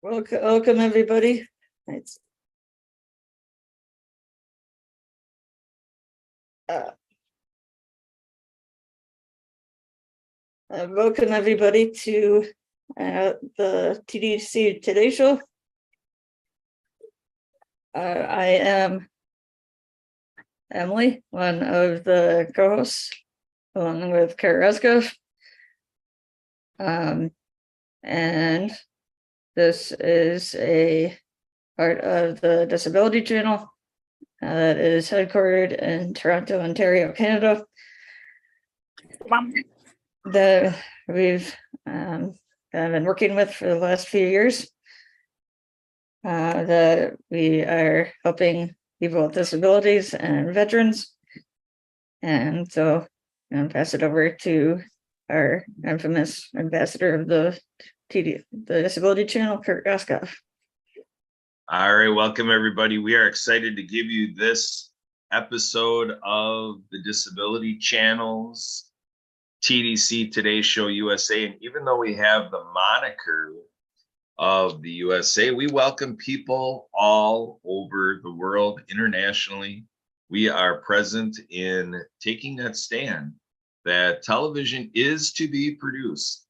Welcome everybody. It's, welcome everybody to the TDC Today Show. I am Emily, one of the co-hosts, along with Kurt Reskov. And this is a part of the Disability Channel that is headquartered in Toronto, Ontario, Canada. That we've been working with for the last few years. That we are helping people with disabilities and veterans. And so I'll pass it over to our infamous ambassador of the Disability Channel, Kurt Reskov. All right, welcome everybody. We are excited to give you this episode of the Disability Channel's TDC Today Show USA. And even though we have the moniker of the USA, we welcome people all over the world, internationally. We are present in taking that stand that television is to be produced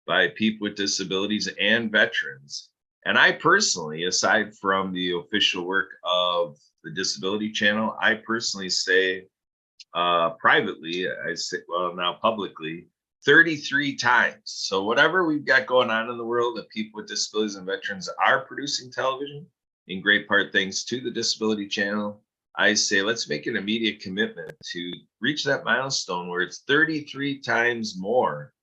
by people with disabilities and veterans. And I personally, aside from the official work of the Disability Channel, I personally say privately, I say, well, now publicly, 33 times. So whatever we've got going on in the world, that people with disabilities and veterans are producing television, in great part thanks to the Disability Channel, I say let's make an immediate commitment to reach that milestone where it's 33 times more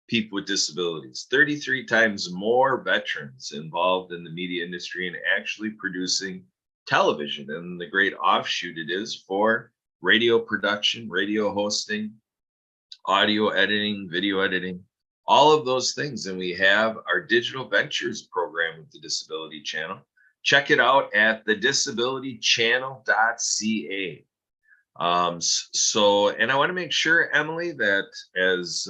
people with disabilities, 33 times more veterans involved in the media industry and actually producing television, and the great offshoot it is for radio production, radio hosting, audio editing, video editing, all of those things. And we have our digital ventures program with the Disability Channel. Check it out at thedisabilitychannel.ca. And I want to make sure, Emily, that as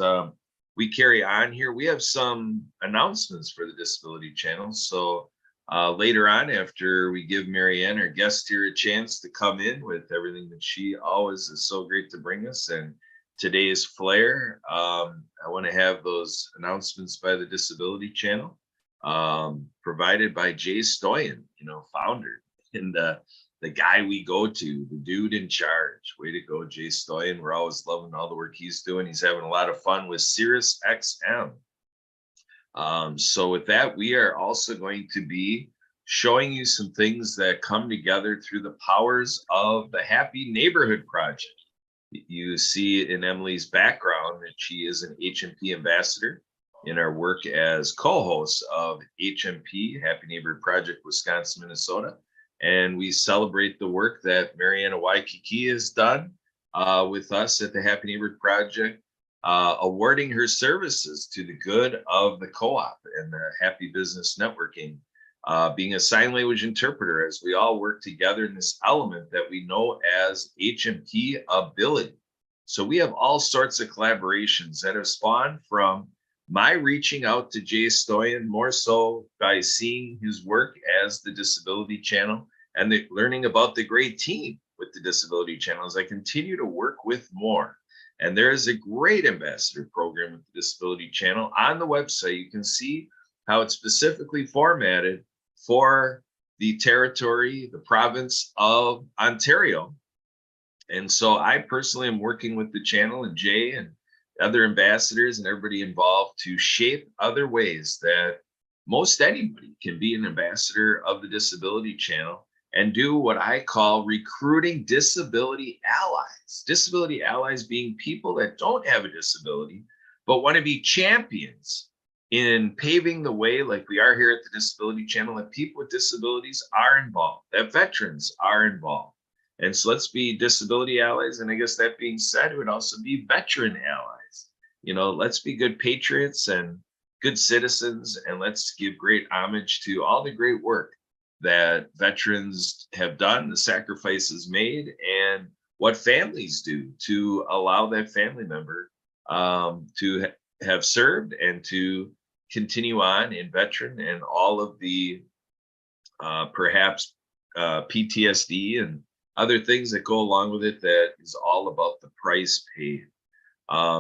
we carry on here, we have some announcements for the Disability Channel. So later on, after we give Marianne, our guest here, a chance to come in with everything that she always is so great to bring us, and today's flair, I want to have those announcements by the Disability Channel, provided by Jay Stoyan, founder, and the guy we go to, the dude in charge. Way to go, Jay Stoyan. We're always loving all the work he's doing. He's having a lot of fun with Sirius XM. So with that, we are also going to be showing you some things that come together through the powers of the Happy Neighborhood Project. You see in Emily's background that she is an HMP ambassador in our work as co-host of HMP, Happy Neighborhood Project, Wisconsin, Minnesota. And we celebrate the work that Mariana Waikiki has done with us at the Happy Neighborhood Project, awarding her services to the good of the co-op and the Happy Business Networking, being a sign language interpreter as we all work together in this element that we know as HMP ability. So we have all sorts of collaborations that have spawned from my reaching out to Jay Stoyan, more so by seeing his work as the Disability Channel and learning about the great team with the Disability Channel as I continue to work with more. And there is a great ambassador program with the Disability Channel on the website. You can see how it's specifically formatted for the territory, the province of Ontario. And so I personally am working with the channel and Jay and other ambassadors and everybody involved to shape other ways that most anybody can be an ambassador of the Disability Channel and do what I call recruiting disability allies. Disability allies being people that don't have a disability, but want to be champions in paving the way, like we are here at the Disability Channel, that people with disabilities are involved, that veterans are involved. And so let's be disability allies. And I guess that being said, it would also be veteran allies. Let's be good patriots and good citizens, and let's give great homage to all the great work that veterans have done, the sacrifices made, and what families do to allow that family member to have served and to continue on in veteran and all of the perhaps PTSD and other things that go along with it, that is all about the price paid.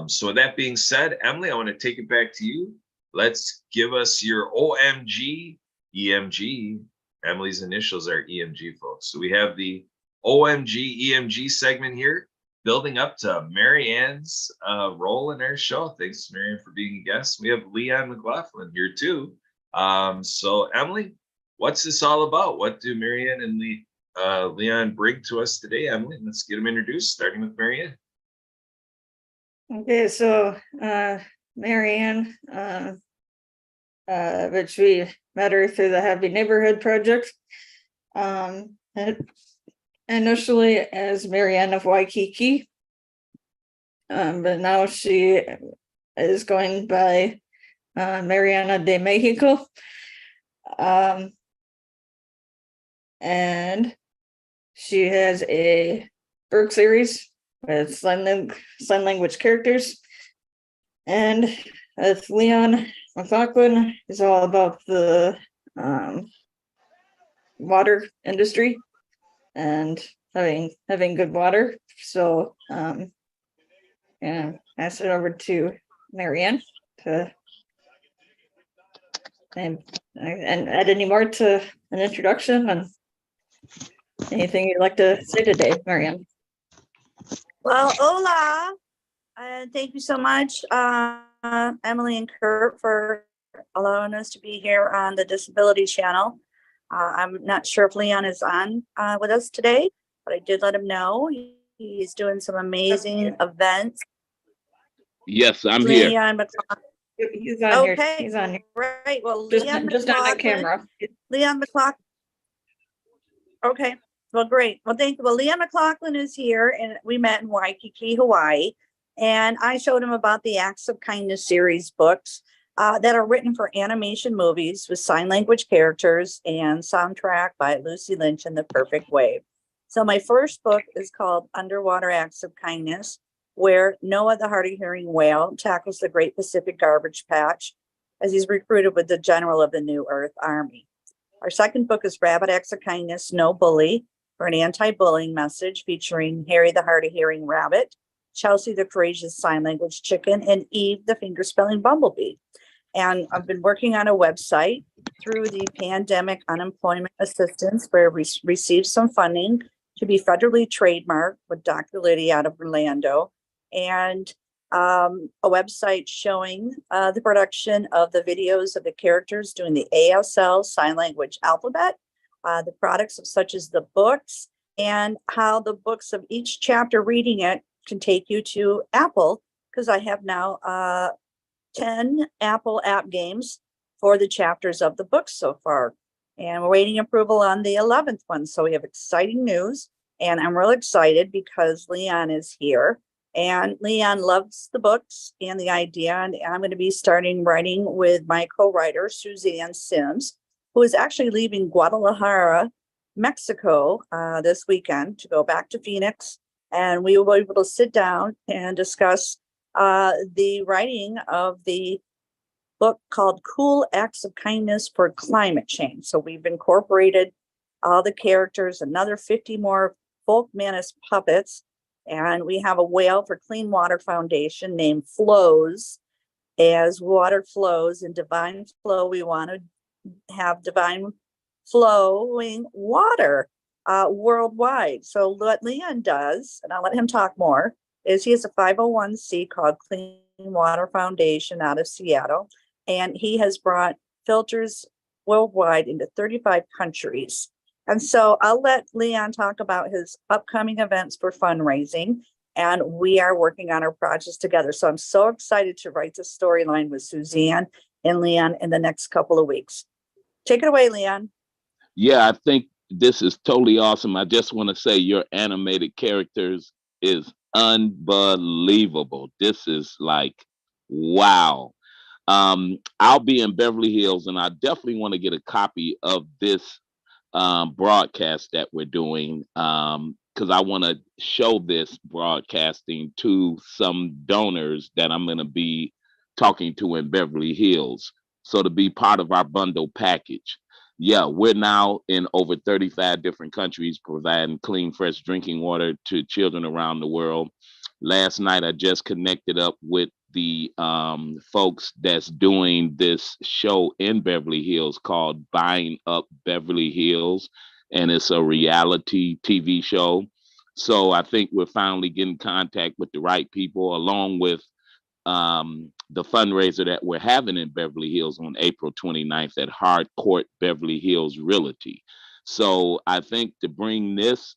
So with that being said, Emily, I want to take it back to you. Let's give us your OMG, EMG. Emily's initials are EMG, folks. So we have the OMG, EMG segment here, building up to Mary Ann's role in our show. Thanks, Mary Ann, for being a guest. We have Leon McLaughlin here too. So Emily, what's this all about? What do Mary Ann and Leon bring to us today, Emily? Let's get them introduced, starting with Mary Ann. Okay, so Mary Ann, which we met her through the Happy Neighborhood Project. Initially as Mary Ann of Waikiki, but now she is going by Mariana de Mexico. And she has a book series with sign language characters. And with Leon McLaughlin is all about the water industry and having good water. So pass it over to Mary Ann to and add any more to an introduction and anything you'd like to say today, Mary Ann. Well, hola, and thank you so much, Emily and Kurt, for allowing us to be here on the Disability Channel. I'm not sure if Leon is on with us today, but I did let him know. He's doing some amazing events. Yes, I'm Leon here. He's on Okay, here. He's on here. Right. Well, Just Leon on the camera. Leon McLaughlin. Okay. Well, great. Well, thank you. Well, Leon McLaughlin is here, and we met in Waikiki, Hawaii. And I showed him about the Acts of Kindness series books that are written for animation movies with sign language characters and soundtrack by Lucy Lynch and The Perfect Wave. So my first book is called Underwater Acts of Kindness, where Noah, the hard-of-hearing whale, tackles the Great Pacific Garbage Patch as he's recruited with the general of the New Earth Army. Our second book is Rabbit Acts of Kindness, No Bully, for an anti-bullying message featuring Harry, the hard-of-hearing rabbit, Chelsea, the courageous sign language chicken, and Eve, the finger-spelling bumblebee. And I've been working on a website through the Pandemic Unemployment Assistance, where we received some funding to be federally trademarked with Dr. Liddy out of Orlando, and a website showing the production of the videos of the characters doing the ASL sign language alphabet, the products of such as the books, and how the books of each chapter reading it can take you to Apple, because I have now 10 Apple app games for the chapters of the books so far. And we're waiting approval on the 11th one. So we have exciting news. And I'm real excited because Leon is here. And Leon loves the books and the idea. And I'm going to be starting writing with my co-writer, Suzanne Sims, who is actually leaving Guadalajara, Mexico this weekend to go back to Phoenix. And we will be able to sit down and discuss the writing of the book called Cool Acts of Kindness for Climate Change. So we've incorporated all the characters, another 50 more folk menace puppets, and we have a whale for Clean Water Foundation named Flows. As water flows in divine flow, we want to have divine flowing water worldwide. So what Leon does, and I'll let him talk more, is he has a 501c called Clean Water Foundation out of Seattle, and he has brought filters worldwide into 35 countries. And so I'll let Leon talk about his upcoming events for fundraising, and we are working on our projects together. So I'm so excited to write the storyline with Suzanne and Leon in the next couple of weeks. Take it away, Leon. Yeah, I think this is totally awesome. I just want to say your animated characters is unbelievable. This is like, wow. I'll be in Beverly Hills, and I definitely want to get a copy of this broadcast that we're doing, because I want to show this broadcasting to some donors that I'm going to be talking to in Beverly Hills. So to be part of our bundle package. Yeah, we're now in over 35 different countries providing clean, fresh drinking water to children around the world. Last night, I just connected up with the folks that's doing this show in Beverly Hills called Buying Up Beverly Hills, and it's a reality TV show. So I think we're finally getting contact with the right people, along with the fundraiser that we're having in Beverly Hills on April 29th at Hardcourt Beverly Hills Realty. So I think to bring this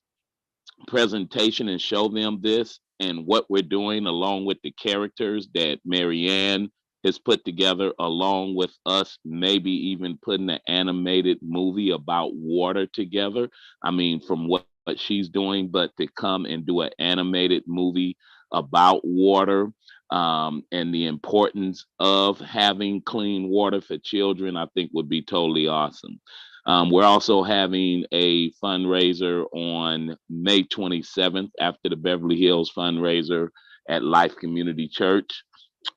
presentation and show them this and what we're doing, along with the characters that Marianne has put together, along with us maybe even putting an animated movie about water together. I mean, from what she's doing, but to come and do an animated movie about water, and the importance of having clean water for children, I think would be totally awesome. We're also having a fundraiser on May 27th after the Beverly Hills fundraiser at Life Community Church.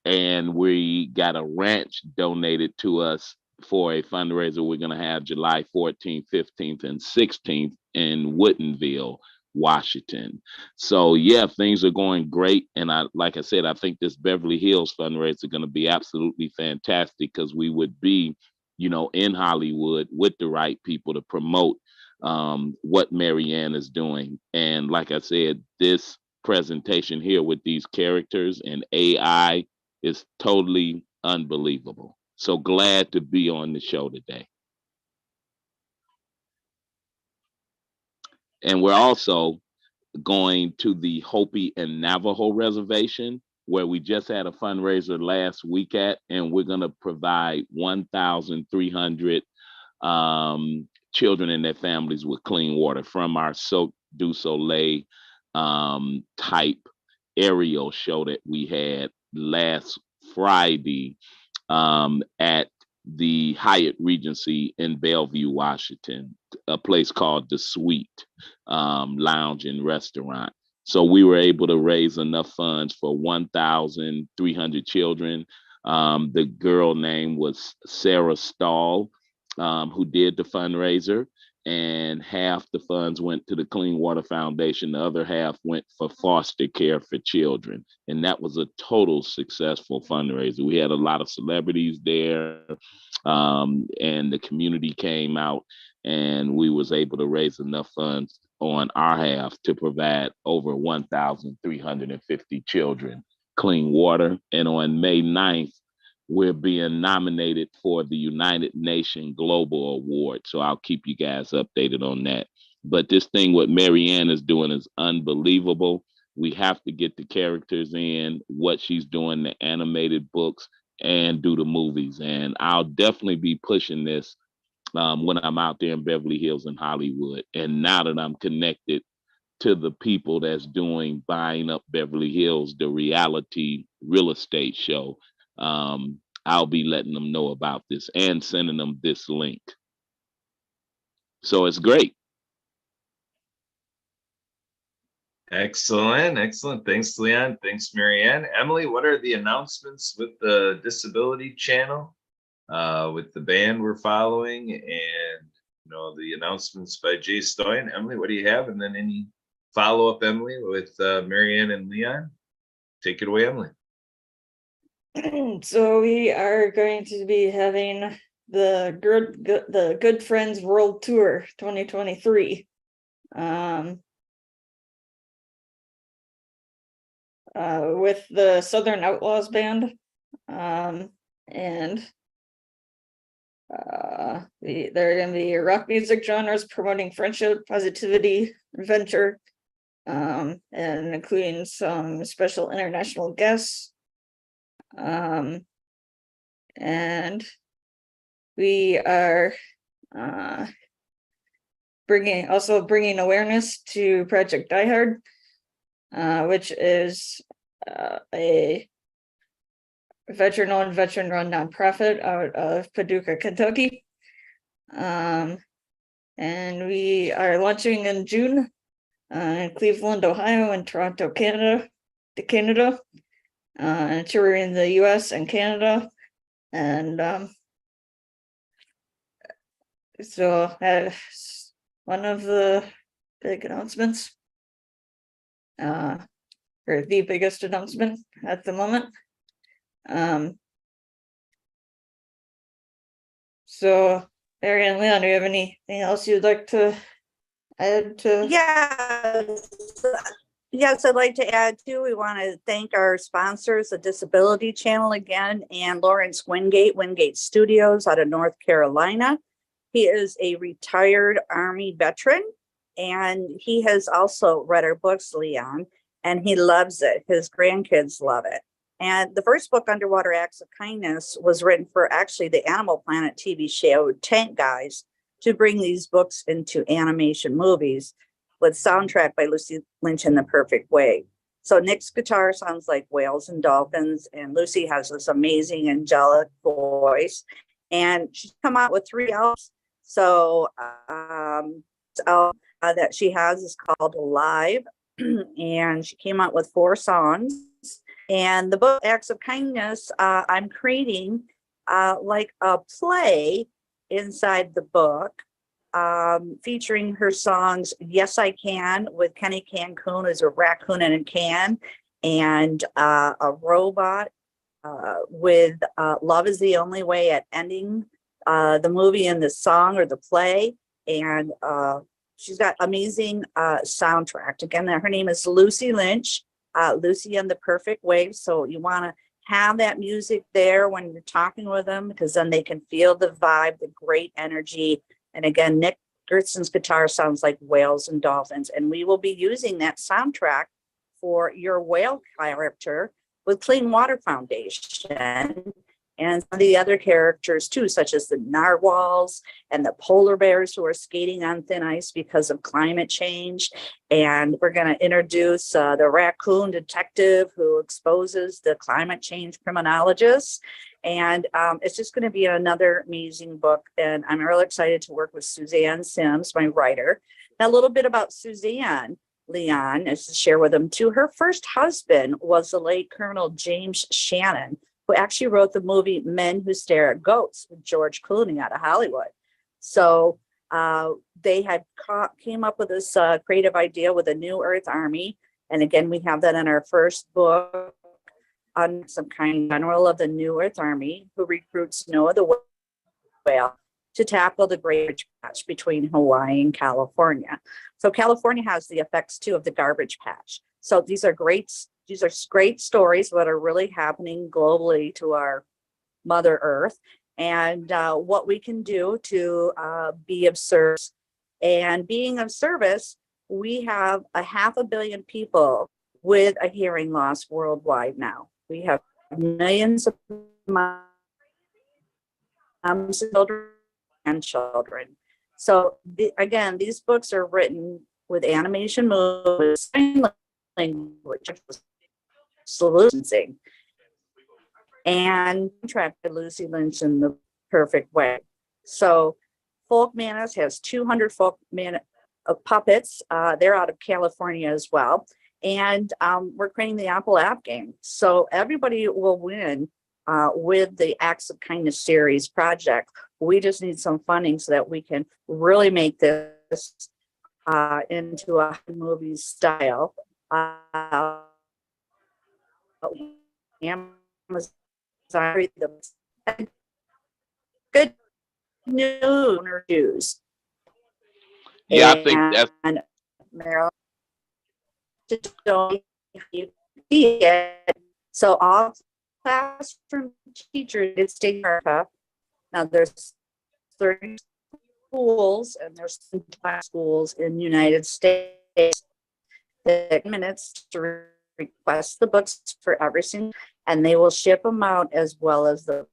And we got a ranch donated to us for a fundraiser we're going to have July 14th, 15th, and 16th in Woodinville, Washington. So yeah, things are going great. And like I said, I think this Beverly Hills fundraiser is going to be absolutely fantastic, because we would be, in Hollywood with the right people to promote what Marianne is doing. And like I said, this presentation here with these characters and AI is totally unbelievable. So glad to be on the show today. And we're also going to the Hopi and Navajo Reservation, where we just had a fundraiser last week at, and we're going to provide 1,300 children and their families with clean water from our Cirque du Soleil type aerial show that we had last Friday at the Hyatt Regency in Bellevue, Washington, a place called The Suite Lounge and Restaurant. So we were able to raise enough funds for 1,300 children. The girl name was Sarah Stahl, who did the fundraiser, and half the funds went to the Clean Water Foundation. The other half went for foster care for children. And that was a total successful fundraiser. We had a lot of celebrities there, and the community came out, and we was able to raise enough funds on our half to provide over 1,350 children clean water. And on May 9th, we're being nominated for the United Nations Global Award. So I'll keep you guys updated on that. But this thing what Marianne is doing is unbelievable. We have to get the characters in, what she's doing, the animated books, and do the movies. And I'll definitely be pushing this when I'm out there in Beverly Hills and Hollywood. And now that I'm connected to the people that's doing Buying Up Beverly Hills, the reality real estate show, I'll be letting them know about this and sending them this link. So it's great. Excellent. Thanks, Leon. Thanks, Marianne. Emily, what are the announcements with the Disability Channel, with the band we're following, and the announcements by Jay Stoyan? Emily, what do you have? And then any follow-up, Emily, with Marianne and Leon? Take it away, Emily. So we are going to be having the Good Friends World Tour 2023. With the Southern Outlaws Band. And they're going to be rock music genres promoting friendship, positivity, adventure, and including some special international guests. And we are bringing awareness to Project Die Hard, which is a veteran-owned, veteran-run nonprofit out of Paducah, Kentucky. And we are launching in June in Cleveland, Ohio, and Toronto, Canada, and touring the US and Canada. And So one of the big announcements, or the biggest announcement at the moment. So Mary and Leon, do you have anything else you'd like to add to? Yes, I'd like to add too. We want to thank our sponsors, the Disability Channel again, and Lawrence Wingate Studios out of North Carolina. He is a retired Army veteran, and he has also read our books, Leon, and he loves it. His grandkids love it. And the first book, Underwater Acts of Kindness, was written for actually the Animal Planet TV show Tank Guys to bring these books into animation movies, with soundtrack by Lucy Lynch in the Perfect Way. So Nick's guitar sounds like whales and dolphins, and Lucy has this amazing angelic voice. And she's come out with 3 albums. So that she has is called Alive, and she came out with 4 songs. And the book Acts of Kindness, I'm creating like a play inside the book, featuring her songs Yes I Can with Kenny Cancun as a raccoon in a can, and a robot with Love is the Only Way at Ending the movie and the song or the play. And she's got amazing soundtrack. Again, her name is Lucy Lynch, Lucy in the Perfect Way. So you want to have that music there when you're talking with them, because then they can feel the vibe, the great energy. And again, Nick Gertson's guitar sounds like whales and dolphins. And we will be using that soundtrack for your whale character with Clean Water Foundation, and some of the other characters too, such as the narwhals and the polar bears who are skating on thin ice because of climate change. And we're going to introduce the raccoon detective who exposes the climate change criminologists. And it's just going to be another amazing book. And I'm really excited to work with Suzanne Sims, my writer. Now, a little bit about Suzanne, Leon, is to share with them too. Her first husband was the late Colonel James Shannon, who actually wrote the movie Men Who Stare at Goats with George Clooney out of Hollywood. So they had came up with this creative idea with a New Earth Army. And again, we have that in our first book, on some kind of general of the New Earth Army who recruits Noah the whale to tackle the garbage patch between Hawaii and California. So California has the effects too of the garbage patch. So these are great stories that are really happening globally to our Mother Earth, and what we can do to be of service. And being of service, we have 500 million people with a hearing loss worldwide now. We have millions of moms, children, and children. So again, these books are written with animation movies, sign language, solutions, and track by Lucy Lynch in the Perfect Way. So Folk Manas has 200 folk puppets. They're out of California as well. And we're creating the Apple app game. So everybody will win with the Acts of Kindness series project. We just need some funding so that we can really make this into a movie style. Amazon, good news. Yeah, I think that's Maryland. So all classroom teachers in state America. Now there's 30 schools and there's 5 schools in the United States. 10 minutes to request the books for every single, and they will ship them out as well as the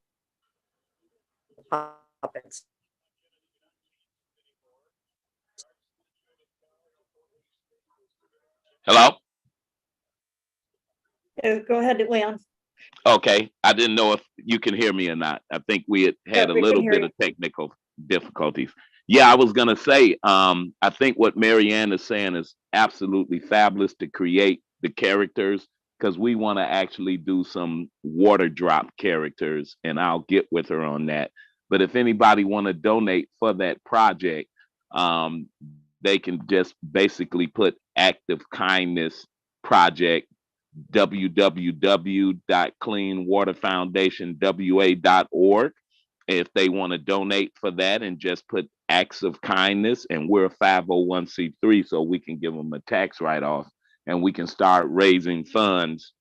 puppets. hello. Go ahead, Leon. Okay, I didn't know if you can hear me or not. I think we had a we can little hear bit you. of technical difficulties. Yeah, I was gonna say, I think what Marianne is saying is absolutely fabulous to create the characters, because we want to actually do some water drop characters, and I'll get with her on that. But if anybody want to donate for that project, they can just basically put Act of Kindness Project, www.cleanwaterfoundationwa.org. If they want to donate for that, and just put Acts of Kindness, and we're a 501c3, so we can give them a tax write-off, and we can start raising funds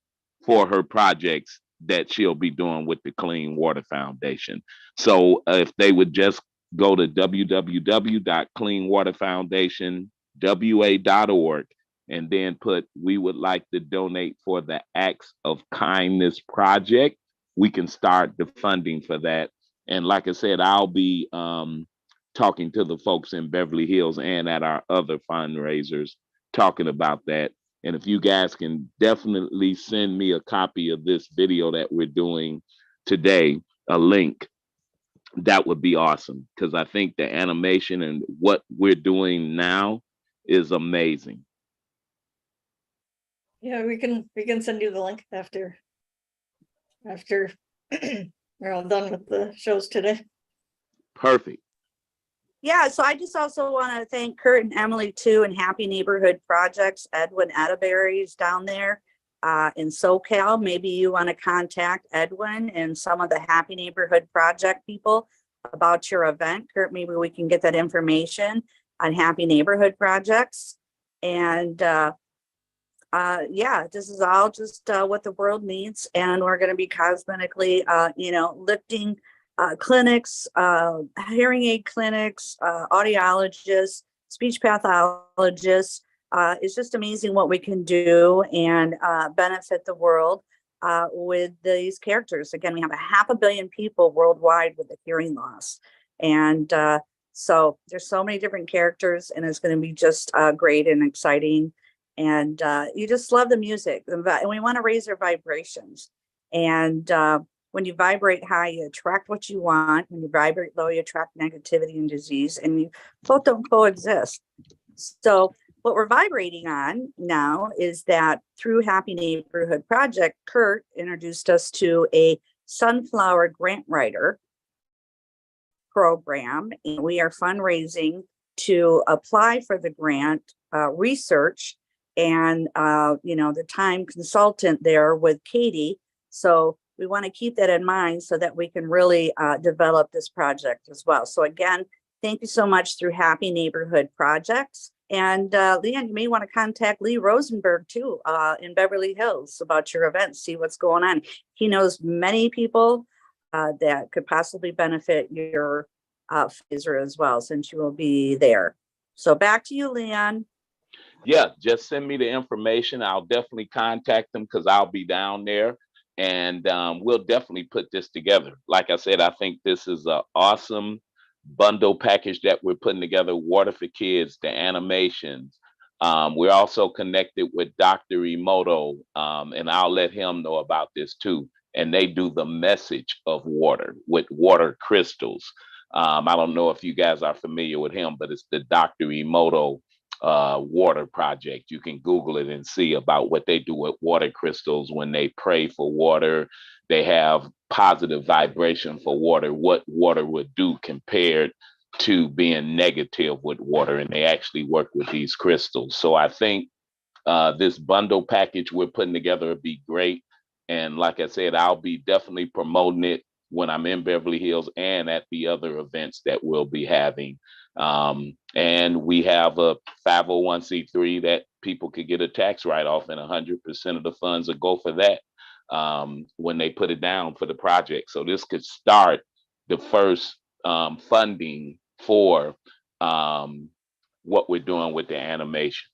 for her projects that she'll be doing with the Clean Water Foundation. So if they would just go to www.cleanwaterfoundationwa.org and then put, we would like to donate for the Acts of Kindness Project, we can start the funding for that. And like I said, I'll be talking to the folks in Beverly Hills and at our other fundraisers talking about that. And if you guys can definitely send me a copy of this video that we're doing today, a link, that would be awesome, because I think the animation and what we're doing now is amazing. Yeah, we can send you the link after we're all done with the shows today. Perfect. Yeah, so I just also want to thank Kurt and Emily too, and Happy Neighborhood Projects. Edwin Atterbury's down there in SoCal. Maybe you want to contact Edwin and some of the Happy Neighborhood Project people about your event. Kurt, maybe we can get that information on Happy Neighborhood Projects. And yeah, this is all just what the world needs, and we're going to be cosmetically, lifting clinics, hearing aid clinics, audiologists, speech pathologists. It's just amazing what we can do and benefit the world with these characters. Again, we have 500 million people worldwide with a hearing loss. And so there's so many different characters, and it's going to be just great and exciting. And you just love the music, and we want to raise their vibrations. And when you vibrate high, you attract what you want. When you vibrate low, you attract negativity and disease, and you both don't coexist. So what we're vibrating on now is that through Happy Neighborhood Project, Kurt introduced us to a sunflower grant writer program, and we are fundraising to apply for the grant, research, and the time consultant there with Katie. So we want to keep that in mind so that we can really develop this project as well. So again, thank you so much through Happy Neighborhood Projects. And Leanne, you may want to contact Lee Rosenberg too in Beverly Hills about your event, see what's going on. He knows many people that could possibly benefit your fundraiser as well, since you will be there. So back to you, Leanne. Yeah, just send me the information. I'll definitely contact them, because I'll be down there, and we'll definitely put this together. Like I said, I think this is an awesome bundle package that we're putting together. Water for Kids, the animations. We're also connected with Dr. Emoto, and I'll let him know about this too. And they do the message of water with water crystals. I don't know if you guys are familiar with him, but it's the Dr. Emoto water project. You can Google it and see about what they do with water crystals when they pray for water. They have positive vibration for water, what water would do compared to being negative with water. And they actually work with these crystals. So I think this bundle package we're putting together would be great. And like I said, I'll be definitely promoting it when I'm in Beverly Hills and at the other events that we'll be having. And we have a 501c3 that people could get a tax write-off, and 100% of the funds will go for that when they put it down for the project. So this could start the first funding for what we're doing with the animation.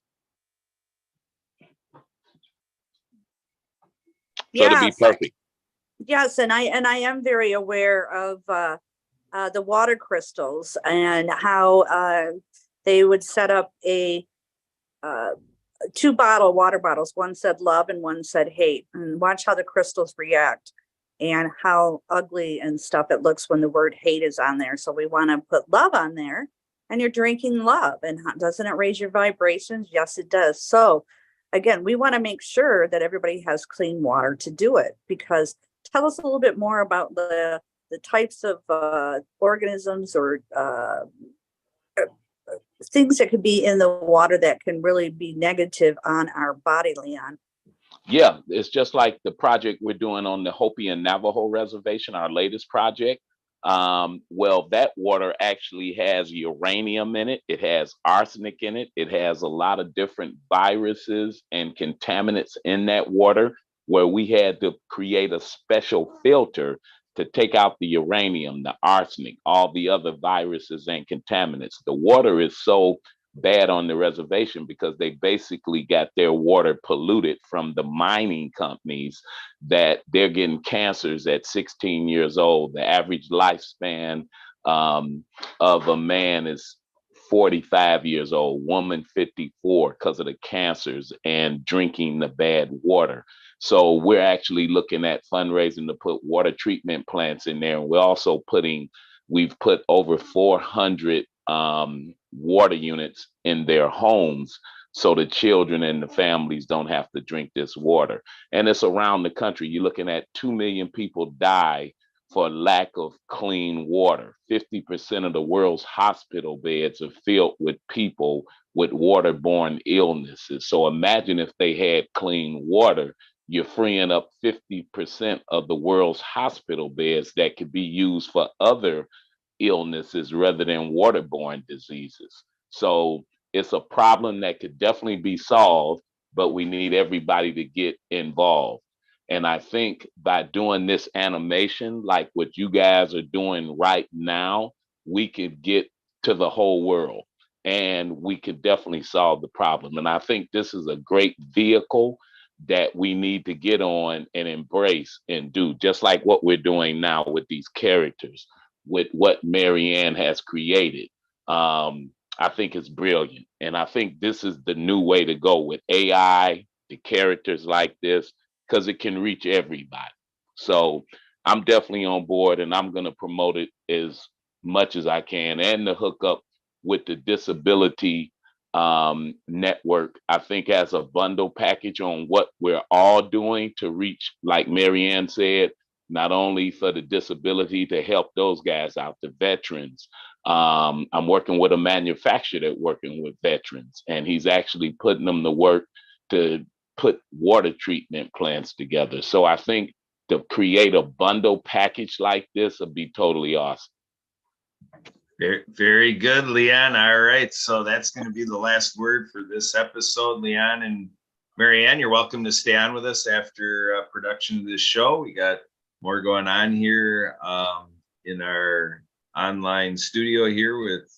So it'll be perfect. Yes, and I am very aware of the water crystals and how they would set up a 2 water bottles. One said love and one said hate, and watch how the crystals react and how ugly and stuff it looks when the word hate is on there. So we want to put love on there, and you're drinking love. And doesn't it raise your vibrations? Yes, it does. So again, we want to make sure that everybody has clean water to do it, because tell us a little bit more about the the types of organisms or things that could be in the water that can really be negative on our body, Leon? Yeah, it's just like the project we're doing on the Hopi and Navajo Reservation, our latest project. Well, that water actually has uranium in it. It has arsenic in it. It has a lot of different viruses and contaminants in that water, where we had to create a special filter to take out the uranium, the arsenic, all the other viruses and contaminants. The water is so bad on the reservation because they basically got their water polluted from the mining companies, that they're getting cancers at 16 years old. The average lifespan of a man is 45 years old, woman 54, because of the cancers and drinking the bad water. So we're actually looking at fundraising to put water treatment plants in there. And we've put over 400 water units in their homes, so the children and the families don't have to drink this water. And it's around the country. You're looking at 2 million people die for lack of clean water. 50% of the world's hospital beds are filled with people with waterborne illnesses. So imagine if they had clean water, you're freeing up 50% of the world's hospital beds that could be used for other illnesses rather than waterborne diseases. So it's a problem that could definitely be solved, but we need everybody to get involved. And I think by doing this animation, like what you guys are doing right now, we could get to the whole world and we could definitely solve the problem. And I think this is a great vehicle that we need to get on and embrace and do, just like what we're doing now with these characters, with what Marianne has created. I think it's brilliant. And I think this is the new way to go with AI, the characters like this, because it can reach everybody. So I'm definitely on board, and I'm going to promote it as much as I can, and to hook up with the disability network, I think, as a bundle package on what we're all doing to reach, like Marianne said, not only for the disability, to help those guys out, the veterans. I'm working with a manufacturer that's working with veterans, and he's actually putting them to work to put water treatment plants together. So I think to create a bundle package like this would be totally awesome. Very, very good, Leon. All right, so that's going to be the last word for this episode. Leon and Marianne, you're welcome to stay on with us after production of this show. We got more going on here in our online studio here with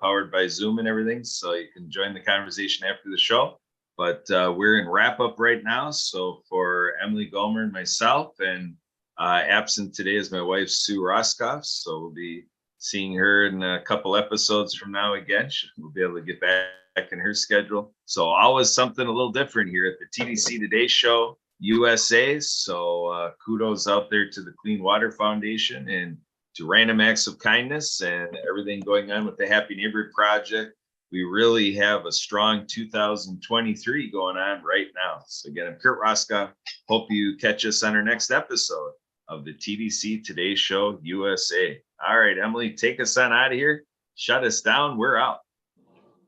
powered by Zoom and everything, so you can join the conversation after the show. But we're in wrap up right now. So for Emily Gomer and myself, and absent today is my wife, Sue Roskoff. So we'll be seeing her in a couple episodes from now again. We'll be able to get back in her schedule. So always something a little different here at the TDC Today Show USA. So kudos out there to the Clean Water Foundation and to Random Acts of Kindness and everything going on with the Happy Neighborhood Project. We really have a strong 2023 going on right now. So again, I'm Kurt Roskoff. Hope you catch us on our next episode of the TDC Today Show USA. All right, Emily, take us on out of here. Shut us down. We're out.